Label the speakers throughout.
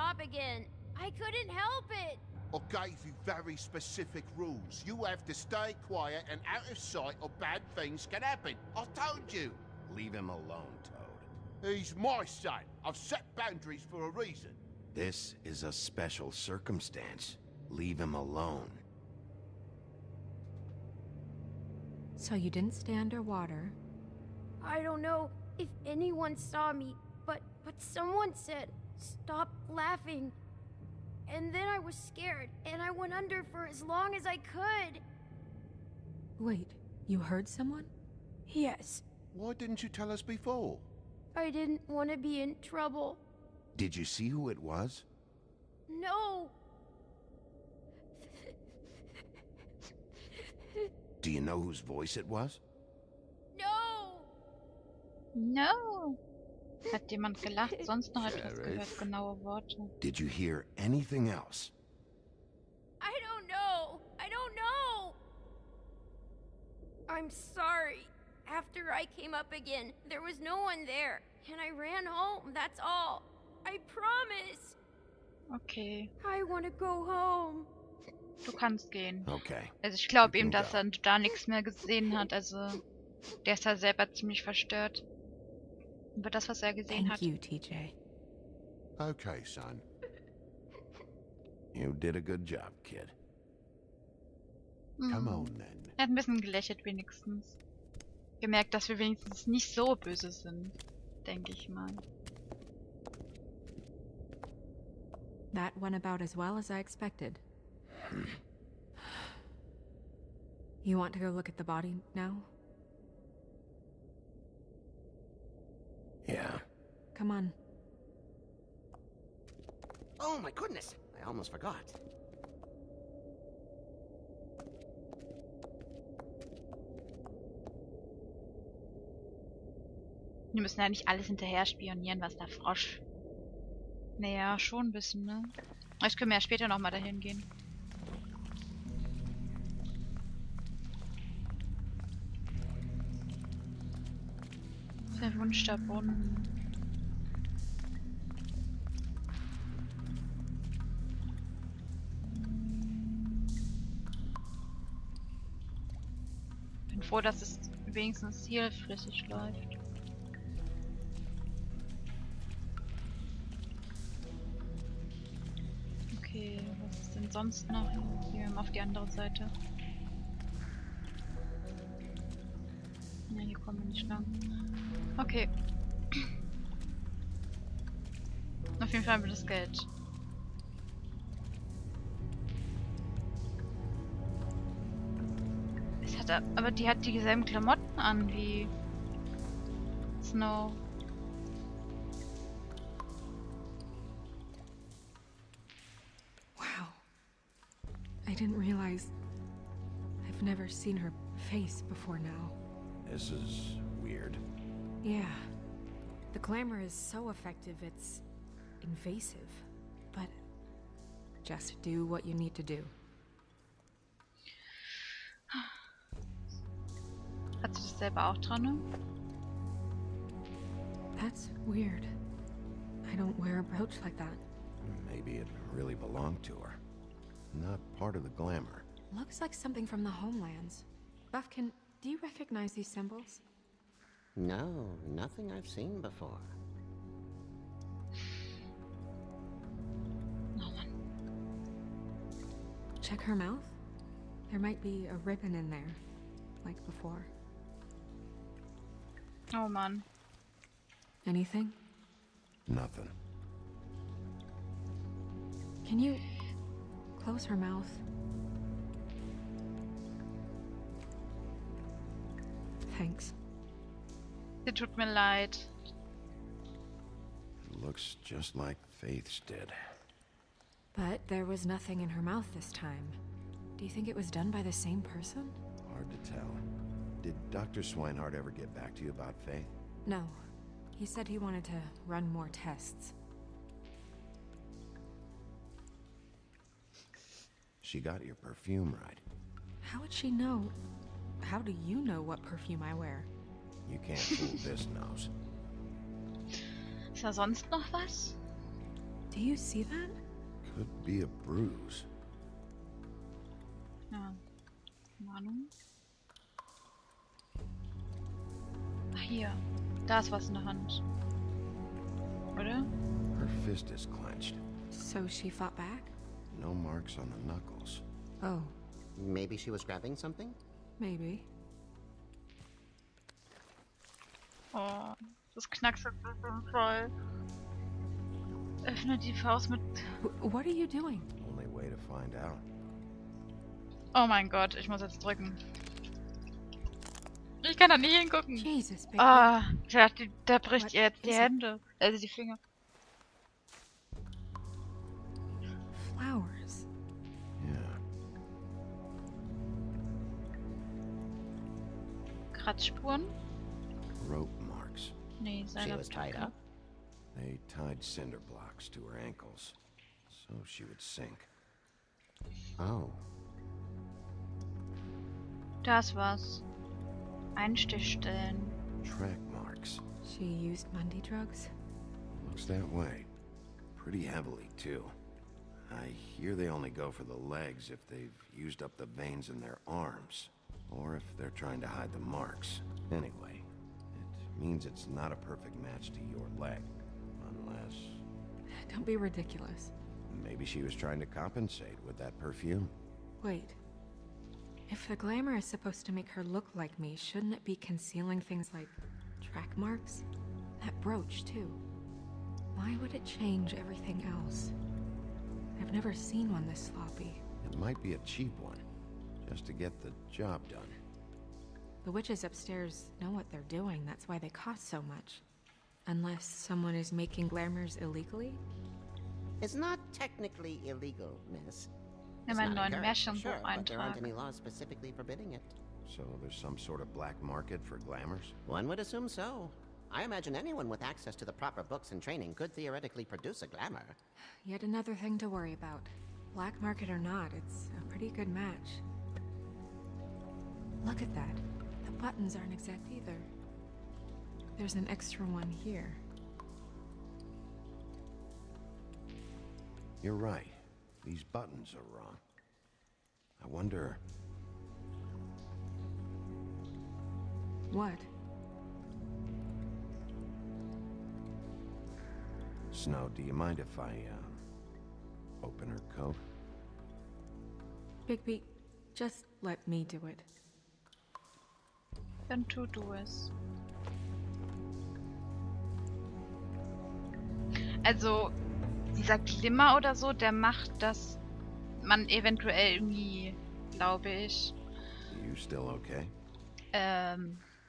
Speaker 1: stop again. I couldn't help it.
Speaker 2: I gave you very specific rules. You have to stay quiet and out of sight or bad things can happen. I told you.
Speaker 3: Leave him alone, Toad.
Speaker 2: He's my son. I've set boundaries for a reason.
Speaker 3: This is a special circumstance. Leave him alone.
Speaker 4: So you didn't stay underwater.
Speaker 1: I don't know if anyone saw me, but someone said, "Stop laughing." And then I was scared, and I went under for as long as I could.
Speaker 4: Wait, you heard someone?
Speaker 1: Yes,
Speaker 2: Why didn't you tell us before?
Speaker 1: I didn't want to be in trouble.
Speaker 3: Did you see who it was?
Speaker 1: No.
Speaker 3: Do you know whose voice it was?
Speaker 1: No.
Speaker 5: No. Hat jemand gelacht? Sonst noch etwas
Speaker 3: Sheriff.
Speaker 5: gehört, genaue Worte.
Speaker 3: Did you hear anything else?
Speaker 1: I don't know. I don't know. I'm sorry. After I came up again, there was no one there, and I ran home, that's all. I promise.
Speaker 5: Okay,
Speaker 1: I want to go home.
Speaker 5: du kannst gehen.
Speaker 3: Okay.
Speaker 5: Also ich glaube
Speaker 3: You
Speaker 5: ihm,
Speaker 3: can
Speaker 5: dass
Speaker 3: go.
Speaker 5: er da nichts mehr gesehen hat. Also der ist ja selber ziemlich verstört über das, was er gesehen
Speaker 4: Thank
Speaker 5: hat.
Speaker 4: you, TJ.
Speaker 2: Okay, son.
Speaker 3: You did a good job, kid.
Speaker 2: Come
Speaker 5: Mhm.
Speaker 2: on then.
Speaker 5: Er hat ein bisschen gelächelt wenigstens. Gemerkt, dass wir wenigstens nicht so böse sind, denke ich mal.
Speaker 4: That went about as well as I expected. You want to go look at the body now?
Speaker 3: Yeah.
Speaker 4: Come on.
Speaker 6: Oh my goodness, I almost forgot.
Speaker 5: Wir müssen ja nicht alles hinterher spionieren, was der Frosch. Naja, schon ein bisschen, ne? Vielleicht können wir ja später nochmal dahin gehen. Verwunschter Brunnen. Bin froh, dass es wenigstens hier flüssig läuft. Okay, was ist denn sonst noch? Gehen wir mal auf die andere Seite. Ja, hier kommen wir nicht lang. Okay. Auf jeden Fall haben wir das Geld. Es hat aber die hat dieselben Klamotten an wie Snow.
Speaker 4: Wow. I didn't realize... I've never seen her face before now.
Speaker 3: This is weird.
Speaker 4: Yeah. The glamour is so effective, it's invasive. But just do what you need to do.
Speaker 5: Hat sie das selber auch dran? Ne?
Speaker 4: That's weird. I don't wear a brooch like that.
Speaker 3: Maybe it really belonged to her. Not part of the glamour.
Speaker 4: Looks like something from the homelands. Buffkin, do you recognize these symbols?
Speaker 6: No, nothing I've seen before.
Speaker 5: Oh Mann.
Speaker 4: Check her mouth. There might be a ribbon in there, like before.
Speaker 5: Oh Mann.
Speaker 4: Anything?
Speaker 3: Nothing.
Speaker 4: Can you close her mouth? Thanks.
Speaker 5: Es tut mir leid.
Speaker 3: It looks just like Faith's did.
Speaker 4: But there was nothing in her mouth this time. Do you think it was done by the same person?
Speaker 3: Hard to tell. Did Dr. Swinehart ever get back to you about Faith?
Speaker 4: No. He said he wanted to run more tests.
Speaker 3: She got your perfume right.
Speaker 4: How would she know? How do you know what perfume I wear?
Speaker 3: You can't fool this nose.
Speaker 5: Ist da sonst noch was?
Speaker 4: Do you see that?
Speaker 3: Could be a bruise.
Speaker 5: Ja. Keine Ahnung. Ach, hier. Da ist was in der Hand. Oder?
Speaker 3: Her fist is clenched.
Speaker 4: So she fought back?
Speaker 3: No marks on the knuckles.
Speaker 4: Oh,
Speaker 6: Maybe she was grabbing something?
Speaker 4: maybe.
Speaker 5: Oh, das knackst jetzt auf jeden Fall. Öffne die Faust mit...
Speaker 4: What are you doing?
Speaker 3: Only way to find out.
Speaker 5: Oh mein Gott, ich muss jetzt drücken. Ich kann da nicht hingucken.
Speaker 4: Jesus, Bigby.
Speaker 5: Ah, der bricht
Speaker 4: What
Speaker 5: ihr jetzt die
Speaker 4: is it?
Speaker 5: Hände. Also die Finger.
Speaker 4: Flowers.
Speaker 3: Yeah.
Speaker 5: Kratzspuren?
Speaker 3: Rope marks.
Speaker 5: Nee,
Speaker 6: She was tied
Speaker 5: Seilabdrücke.
Speaker 6: up?
Speaker 3: They tied cinder blocks to her ankles, so she would sink.
Speaker 6: Oh.
Speaker 5: Das war's. Einstichstellen.
Speaker 3: Track marks.
Speaker 4: She used Mundy drugs?
Speaker 3: Looks that way. Pretty heavily, too. I hear they only go for the legs if they've used up the veins in their arms, or if they're trying to hide the marks. Anyway, it means it's not a perfect match to your leg, unless
Speaker 4: Don't be ridiculous.
Speaker 3: maybe she was trying to compensate with that perfume.
Speaker 4: Wait. If the glamour is supposed to make her look like me, shouldn't it be concealing things like track marks? That brooch, too. Why would it change everything else? I've never seen one this sloppy.
Speaker 3: It might be a cheap one, just to get the job done.
Speaker 4: The witches upstairs know what they're doing, that's why they cost so much. Unless someone is making glamours illegally?
Speaker 6: It's not technically illegal, miss.
Speaker 5: Nimm
Speaker 6: It's
Speaker 5: einen
Speaker 6: not
Speaker 5: neuen
Speaker 6: encouraged, sure,
Speaker 5: Märchenbuch
Speaker 6: but there aren't any
Speaker 5: eintragen.
Speaker 6: laws specifically forbidding it.
Speaker 3: So there's some sort of black market for glamours?
Speaker 6: One would assume so. I imagine anyone with access to the proper books and training could theoretically produce a glamour.
Speaker 4: Yet another thing to worry about. Black market or not, it's a pretty good match. Look at that. The buttons aren't exact either. There's an extra one here.
Speaker 3: You're right. These buttons are wrong. I wonder...
Speaker 4: What?
Speaker 3: Snow, do you mind if I, open her coat?
Speaker 4: Bigby, just let me do it.
Speaker 5: Dann tu du es. Also, dieser Glimmer oder so, der macht, dass man eventuell irgendwie, glaube ich,
Speaker 3: You still okay?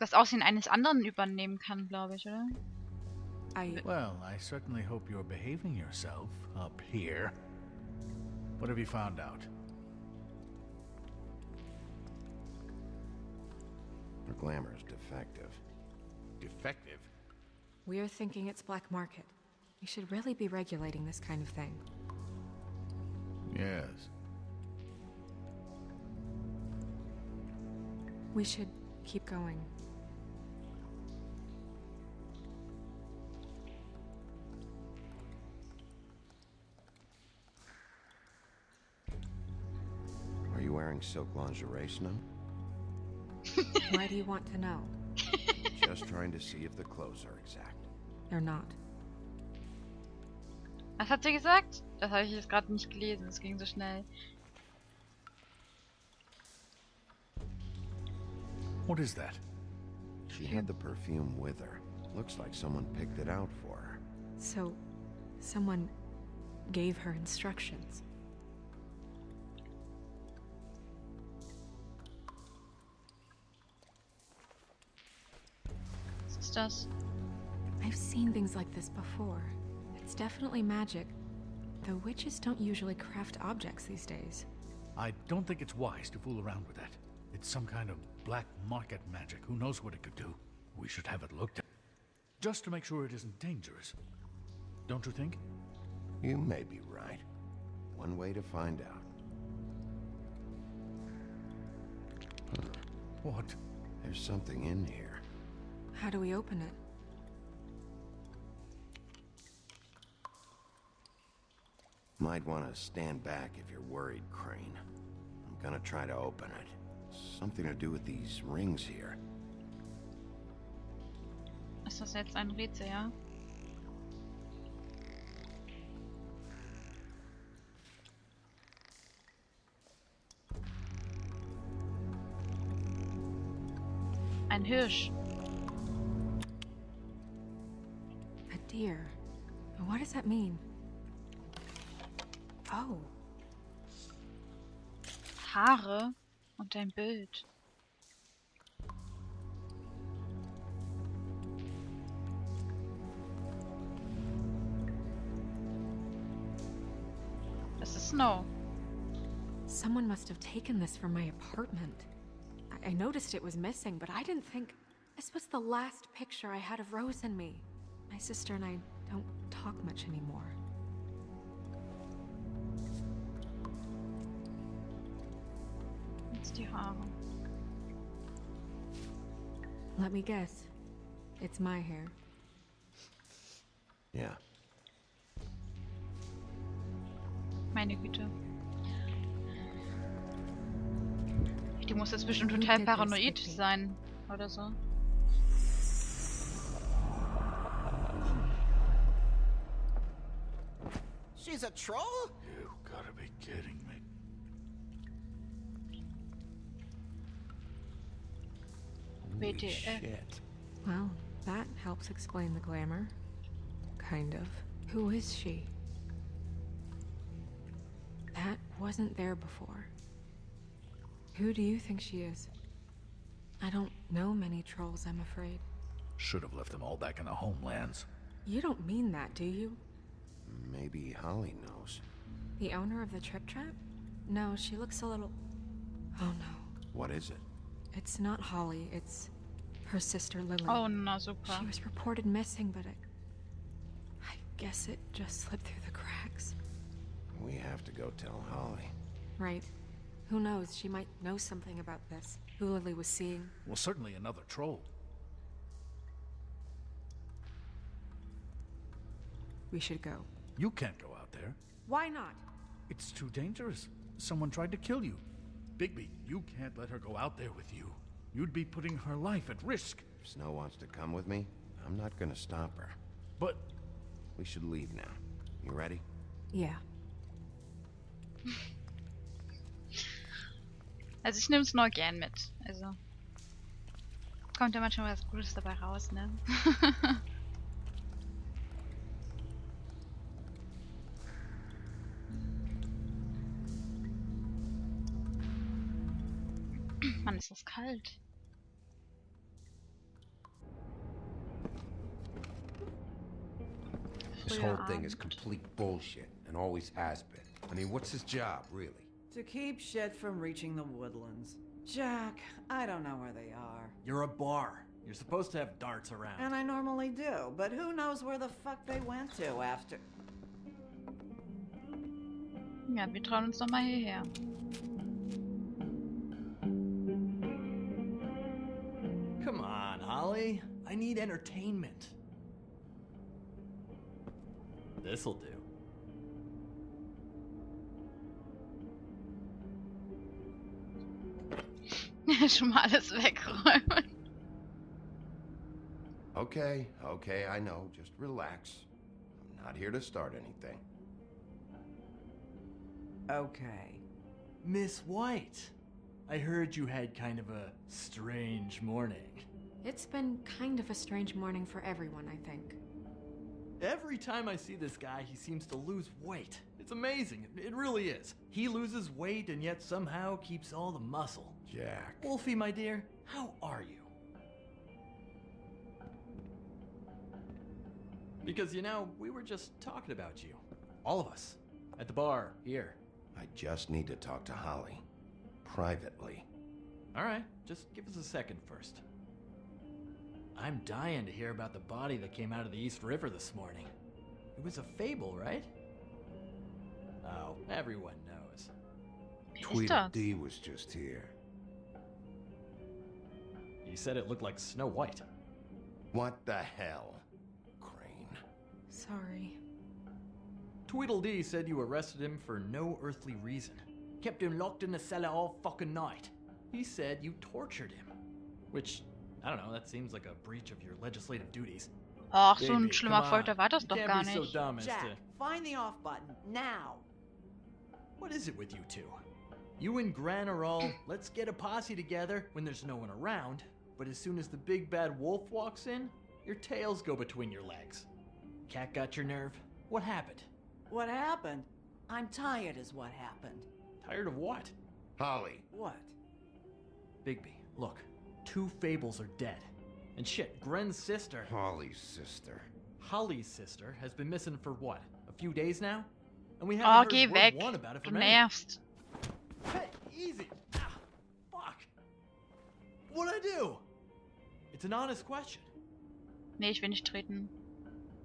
Speaker 5: das Aussehen eines anderen übernehmen kann, glaube ich, oder?
Speaker 7: Well, I certainly hope you're behaving yourself up here. What have you found out?
Speaker 3: Her glamour's defective.
Speaker 2: Defective?
Speaker 4: We're thinking it's black market. We should really be regulating this kind of thing.
Speaker 7: Yes.
Speaker 4: We should keep going.
Speaker 3: Are you wearing silk lingerie, Snow?
Speaker 4: Why do you want to know?
Speaker 3: Just trying to see if the clothes are exact.
Speaker 4: They're not.
Speaker 5: Was hat sie gesagt? Das habe ich jetzt gerade nicht gelesen, es ging so schnell.
Speaker 7: What is that?
Speaker 3: She had the perfume with her. Looks like someone picked it out for her.
Speaker 4: So, someone gave her instructions.
Speaker 5: Was ist das?
Speaker 4: I've seen things like this before. It's definitely magic. The witches don't usually craft objects these days.
Speaker 7: I don't think it's wise to fool around with that. It's some kind of black market magic. Who knows what it could do? We should have it looked at. Just to make sure it isn't dangerous. Don't you think?
Speaker 3: You may be right. One way to find out.
Speaker 7: What?
Speaker 3: There's something in here.
Speaker 4: How do we open it?
Speaker 3: Might want to stand back if you're worried, Crane. I'm gonna try to open it. Something to do with these rings here.
Speaker 5: Ist das jetzt ein Rätsel, ja? Ein Hirsch.
Speaker 4: A deer. What does that mean? Oh,
Speaker 5: Haare und ein Bild. Das ist Snow.
Speaker 4: someone must have taken this from my apartment. I noticed it was missing, but I didn't think this was the last picture I had of Rose and me. My sister and I don't talk much anymore.
Speaker 5: Jetzt die Haare.
Speaker 4: Let me guess. It's my hair.
Speaker 3: Yeah.
Speaker 5: Meine Güte. Die muss jetzt bestimmt
Speaker 4: Who
Speaker 5: total
Speaker 4: did this
Speaker 5: paranoid
Speaker 4: with me?
Speaker 5: sein. Oder so.
Speaker 6: She's a troll?
Speaker 7: You gotta be kidding me.
Speaker 3: Holy
Speaker 5: WTF.
Speaker 3: shit.
Speaker 4: Well, that helps explain the glamour. Kind of. Who is she? That wasn't there before. Who do you think she is? I don't know many trolls, I'm afraid.
Speaker 7: Should have left them all back in the homelands.
Speaker 4: You don't mean that, do you?
Speaker 3: Maybe Holly knows.
Speaker 4: The owner of the Trip Trap? No, she looks a little... Oh no.
Speaker 3: What is it?
Speaker 4: It's not Holly, it's her sister Lily.
Speaker 5: Oh, na super.
Speaker 4: She was reported missing, but I guess it just slipped through the cracks.
Speaker 3: We have to go tell Holly.
Speaker 4: Right. Who knows, she might know something about this. Who Lily was seeing.
Speaker 7: Well, certainly another troll.
Speaker 4: We should go.
Speaker 7: You can't go out there.
Speaker 4: Why not?
Speaker 7: It's too dangerous. Someone tried to kill you. Bigby, you can't let her go out there with you. You'd be putting her life at risk.
Speaker 3: If Snow wants to come with me, I'm not gonna stop her.
Speaker 7: But
Speaker 3: We should leave now. You ready?
Speaker 4: Yeah.
Speaker 5: Also ich nehme es nur gern mit. Also kommt ja manchmal was Gutes dabei raus, ne? Mann, ist das kalt.
Speaker 8: This
Speaker 5: Früher
Speaker 8: whole thing is
Speaker 5: Abend.
Speaker 8: complete bullshit, and always has been. I mean, what's his job, really?
Speaker 9: To keep shit from reaching the woodlands. Jack, I don't know where they are.
Speaker 10: You're a bar. You're supposed to have darts around.
Speaker 9: And I normally do, but who knows where the fuck they went to after...
Speaker 5: Ja, wir trauen uns doch mal hierher.
Speaker 10: Come on, Holly. I need entertainment. This'll do.
Speaker 5: Schon mal alles wegräumen.
Speaker 3: Okay, I know. Just relax. I'm not here to start anything.
Speaker 9: Okay.
Speaker 10: Miss White, I heard you had kind of a strange morning.
Speaker 4: It's been kind of a strange morning for everyone, I think.
Speaker 10: Every time I see this guy, he seems to lose weight. It's amazing. It really is. He loses weight and yet somehow keeps all the muscle.
Speaker 3: Jack.
Speaker 10: Wolfie, my dear, how are you? Because, you know, we were just talking about you. All of us. At the bar, here.
Speaker 3: I just need to talk to Holly. Privately.
Speaker 10: Alright, just give us a second first. I'm dying to hear about the body that came out of the East River this morning. It was a fable, right? Oh, everyone knows.
Speaker 5: Wer ist
Speaker 3: Tweedledee
Speaker 5: das?
Speaker 3: was just here.
Speaker 10: He said it looked like Snow White.
Speaker 3: What the hell? Crane.
Speaker 4: Sorry.
Speaker 10: Tweedledee said you arrested him for no earthly reason. Kept him locked in the cellar all fucking night. He said you tortured him. Which, I don't know, that seems like a breach of your legislative duties.
Speaker 5: Ach, so ein
Speaker 10: Baby,
Speaker 5: schlimmer
Speaker 10: come on.
Speaker 5: Folter war das
Speaker 10: You
Speaker 5: doch
Speaker 10: can't
Speaker 5: gar
Speaker 10: be so
Speaker 5: nicht.
Speaker 10: dumb as
Speaker 9: Jack,
Speaker 10: to...
Speaker 9: find the off button, now!
Speaker 10: What is it with you two? You and Gran are all, let's get a posse together when there's no one around, but as soon as the big bad wolf walks in, your tails go between your legs. Cat got your nerve? What happened?
Speaker 9: What happened? I'm tired is what happened.
Speaker 10: Tired of what?
Speaker 3: Holly,
Speaker 9: What?
Speaker 10: Bigby, look, 2 fables are dead. And shit, Gren's sister,
Speaker 3: Holly's sister.
Speaker 10: Holly's sister, has been missing for what, a few days now? And we
Speaker 5: Oh,
Speaker 10: haven't
Speaker 5: geh
Speaker 10: heard
Speaker 5: weg.
Speaker 10: word one about it
Speaker 5: Du
Speaker 10: from anyone.
Speaker 5: nervst.
Speaker 10: Hey, easy. Ah, fuck. What'd I do? It's an honest question.
Speaker 5: Nee, ich will nicht treten.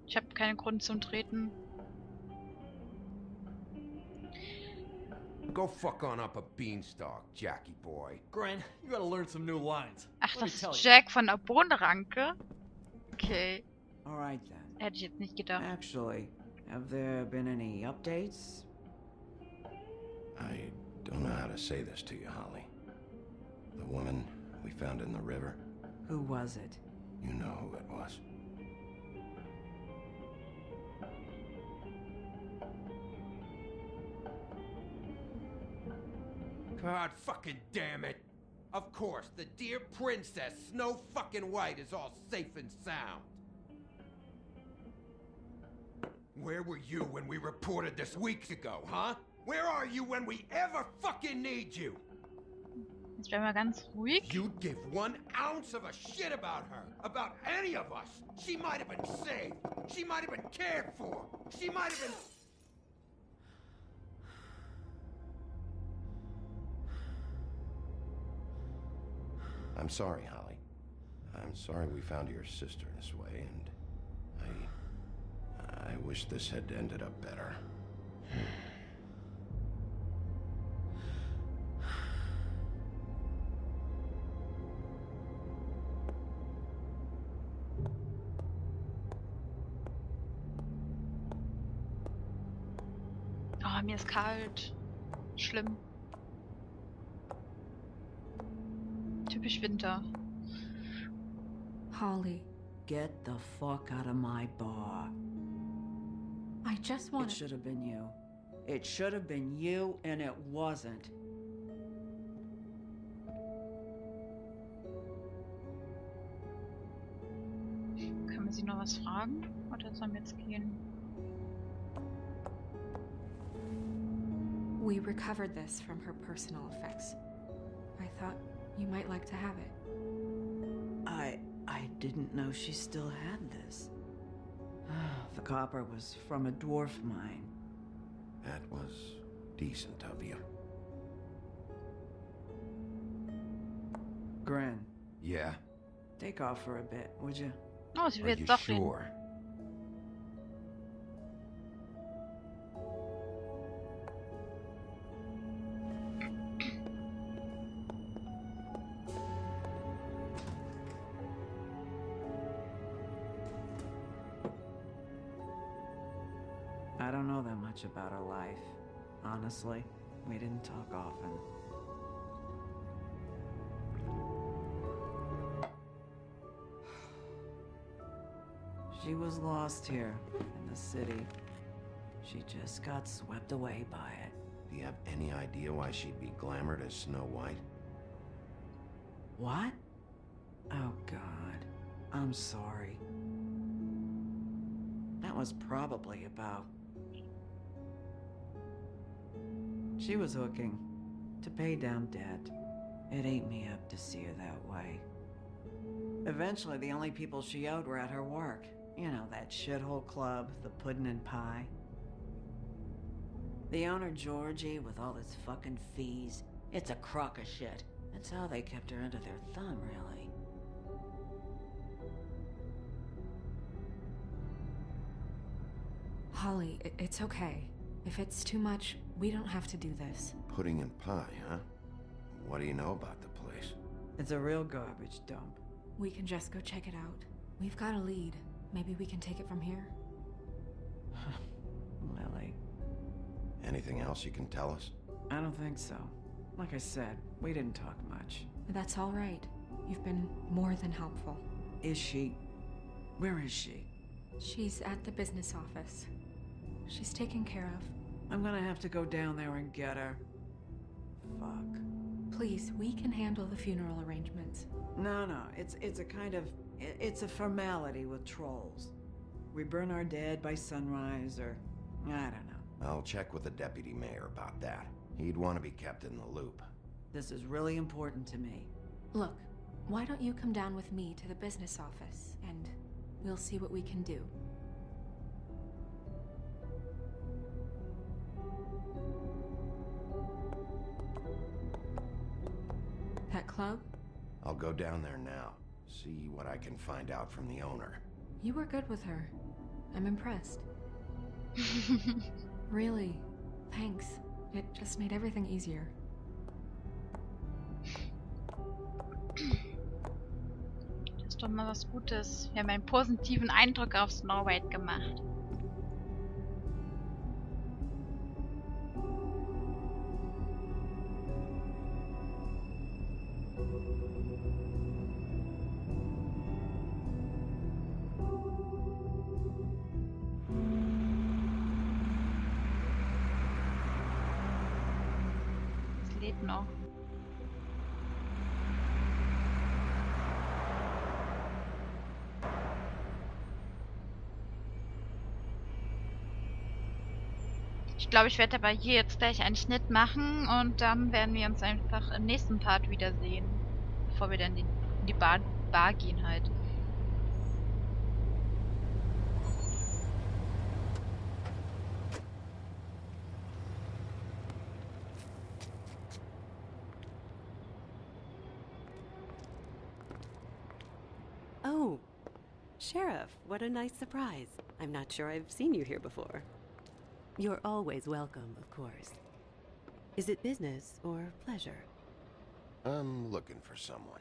Speaker 5: Ich habe keinen Grund zum Treten.
Speaker 8: Go fuck on up a beanstalk, Jackie boy.
Speaker 10: Gren, you gotta learn some new lines.
Speaker 5: Ach,
Speaker 10: Let me
Speaker 5: das
Speaker 10: tell
Speaker 5: ist
Speaker 10: you.
Speaker 5: Jack von der Bohnenranke? Okay.
Speaker 9: Alright then.
Speaker 5: Hätte ich jetzt nicht gedacht.
Speaker 9: Actually, have there been any updates?
Speaker 3: I don't know how to say this to you, Holly. The woman we found in the river,
Speaker 9: Who was it?
Speaker 3: you know who it was.
Speaker 8: God fucking damn it. Of course, the dear princess, Snow fucking White, is all safe and sound. Where were you when we reported this weeks ago, huh? Where are you when we ever fucking need you?
Speaker 5: Jetzt werden wir ganz ruhig.
Speaker 8: You'd give 1 ounce of a shit about her, about any of us. She might have been saved. She might have been cared for. She might have been...
Speaker 3: I'm sorry, Holly. I'm sorry we found your sister this way, and I wish this had ended up better.
Speaker 5: Oh, mir ist kalt. Schlimm. Typisch Winter.
Speaker 4: Holly,
Speaker 9: Get the fuck out of my bar.
Speaker 4: I just
Speaker 9: It
Speaker 4: want
Speaker 9: should have been you. It should have been you, and it wasn't.
Speaker 5: Können wir sie noch was fragen? Oder sollen wir jetzt gehen?
Speaker 4: We recovered this from her personal effects. I thought you might like to have it.
Speaker 9: I didn't know she still had this. The copper was from a dwarf mine.
Speaker 3: That was decent of you.
Speaker 9: Gren,
Speaker 8: Yeah?
Speaker 9: take off for a bit, would you?
Speaker 5: Oh, sie
Speaker 8: Are
Speaker 5: will
Speaker 8: you
Speaker 5: jetzt doch reden.
Speaker 8: sure?
Speaker 9: I don't know that much about her life. Honestly, we didn't talk often. She was lost here in the city. She just got swept away by it.
Speaker 3: Do you have any idea why she'd be glamored as Snow White?
Speaker 9: What? Oh, God. I'm sorry. That was probably about... She was hooking to pay down debt. It ate me up to see her that way. Eventually, the only people she owed were at her work. You know, that shithole club, the Puddin' and Pie. The owner, Georgie, with all his fucking fees. It's a crock of shit. That's how they kept her under their thumb, really.
Speaker 4: Holly, it's okay. If it's too much, we don't have to do this.
Speaker 3: Pudding and pie, huh? What do you know about the place?
Speaker 9: It's a real garbage dump.
Speaker 4: We can just go check it out. We've got a lead. Maybe we can take it from here.
Speaker 9: Lilly.
Speaker 3: Anything else you can tell us?
Speaker 9: I don't think so. Like I said, we didn't talk much.
Speaker 4: That's all right. You've been more than helpful.
Speaker 9: Is she... Where is she?
Speaker 4: She's at the business office. She's taken care of.
Speaker 9: I'm gonna have to go down there and get her. Fuck.
Speaker 4: Please, we can handle the funeral arrangements.
Speaker 9: No, it's a kind of... It's a formality with trolls. We burn our dead by sunrise, or... I don't know.
Speaker 3: I'll check with the deputy mayor about that. He'd want to be kept in the loop.
Speaker 9: This is really important to me.
Speaker 4: Look, why don't you come down with me to the business office, and we'll see what we can do. That club?
Speaker 3: I'll go down there now. See what I can find out from the owner.
Speaker 4: You were good with her. I'm impressed. Really. Thanks. It just made everything easier.
Speaker 5: Das ist doch mal was Gutes. Wir haben einen positiven Eindruck auf Snow White gemacht. Es lebt noch. Ich glaube, ich werde aber hier jetzt gleich einen Schnitt machen und dann werden wir uns einfach im nächsten Part wiedersehen. Bevor wir dann in die Bar gehen halt.
Speaker 11: Oh, Sheriff, what a nice surprise. I'm not sure I've seen you here before. You're always welcome, of course. Is it business or pleasure?
Speaker 3: I'm looking for someone.